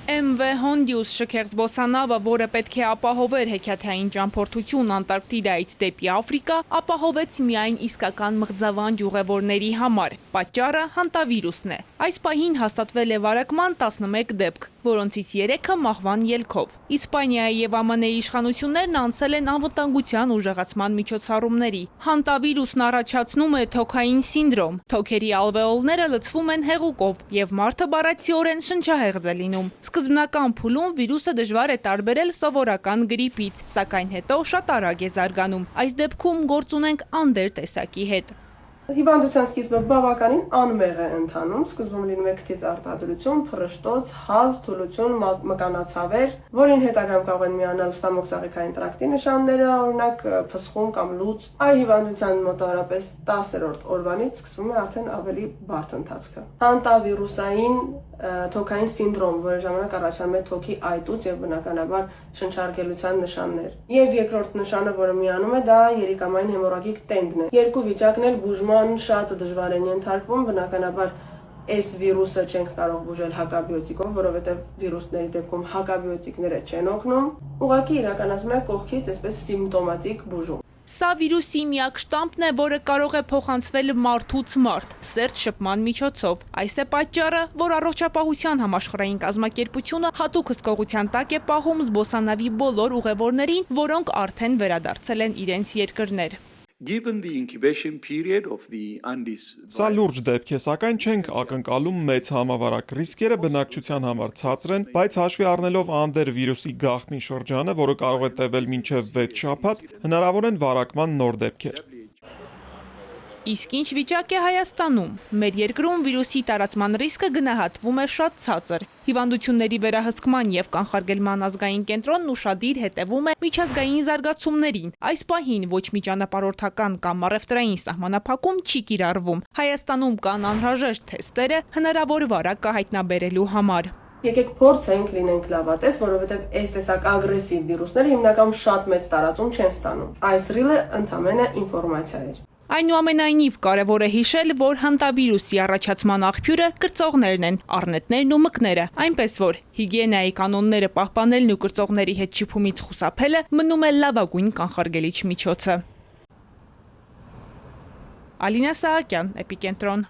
MV Hondius շքերզբոսանավը, որը պետք է ապահովեր հեքիաթային ճամփորդություն Անտարկտիդայից դեպի Աֆրիկա, ապահովեց միայն իսկական մղձավանջ ուղևորների համար։ Պատճառը հանտավիրուսն է։ Այս պահին հաստատվել է վարակման 11 դեպք, որոնցից 3-ը մահվան ելքով։ Իսպանիայի եւ ԱՄՆ-ի իշխանություններն անցել են անվտանգության ուժեղացման միջոցառումների։ Հանտավիրուսն առաջացնում է թոքային սինդրոմ։ Թոքերի ալվեոլները լցվում են հեղուկով եւ մարդը բառացիորեն շնչահեղձ է լինում։ Սկզբնական փուլում վիրուսը դժվար է տարբերել սովորական գրիպից, սակայն հետո շատ արագ է զարգանում։ Այս դեպքում գործ ունենք անդեր տեսակի հետ։ Հիվանդության սկիզբը բավականին անմեղ է ընթանում, սկզբում լինում է քթից արտադրություն, փռշտոց, հազ, թուլություն, մկանացավեր, որին հետագայում կարող են միանալ ստամոքսաղիքային տրակտի նշանները, օրինակ փսխում կամ լուծ։ Այ հիվանդության մոտավորապես 10-րդ օրվանից սկսվում է արդեն ավելի բարդ ընթացքը։ Հանտավիրուսային թոքային սինդրոմ, որը ժամանակ առաջանում է թոքի այտուց եւ բնականաբար շնչարգելության նշաններ։ Եվ երկրորդ նշանը, որը միանում է, դա երիկամային հեմորագիկ տենդն է։ Երկու վիճակն էլ բուժման շատ դժվար են ենթարկվում, բնականաբար այս վիրուսը չենք կարող բուժել հակաբիոտիկով, որովհետև վիրուսների դեպքում հակաբիոտիկները չեն օգնում։ Ուղղակի իրականացվում է կողքից այսպես սիմպտոմատիկ բուժում։ Սա վիրուսի միակ շտամպն է, որը կարող է փոխանցվել մարդուց մարդ, սերտ շփման միջոցով։ Այս է պատճառը, որ Առողջապահության համաշխարհային կազմակերպությունը հատուկ հսկողության տակ է պահում զբոսանավի բոլոր ուղևորներին, որոնք արդեն վերադարձել են իրենց երկրներ։ Սա լուրջ դեպք է, սակայն չենք ակնկալում մեծ համավարակ։ Ռիսկերը բնակչության համար ցածր են, բայց հաշվի առնելով անդեր վիրուսի գաղտնի շրջանը, որը կարող է տևել մինչև 6 շաբաթ, հնարավոր են վարակման նոր դեպքեր։ Իսկ ինչ վիճակ է Հայաստանում։ Մեր երկրում վիրուսի տարածման ռիսկը գնահատվում է շատ ցածր։ Հիվանդությունների վերահսկման եւ կանխարգելման ազգային կենտրոնն ուշադիր հետևում է միջազգային զարգացումներին։ Այս պահին ոչ մի ճանապարհորդական կամ առևտրային սահմանափակում չի կիրառվում։ Հայաստանում կան անհրաժեշտ թեստերը հնարավոր վարակը հայտնաբերելու համար։ Եկեք փորձենք լինենք լավատես, որովհետև այս տեսակ ագրեսիվ վիրուսները հիմնականում շատ մեծ տարածում չեն ստանում։ Այս ռիլը ընդամենը ինֆորմացիա է։ Այնուամենայնիվ կարևոր է հիշել, որ հանտավիրուսի առաջացման աղբյուրը կրծողներն են, առնետներն ու մկները, այնպես որ հիգիենայի կանոնները պահպանելն ու կրծողների հետ շփումից խուսափելը մնում է լավագույն կանխարգելիչ միջոցը։ Ալինա Սահակյան, Էպիկենտրոն։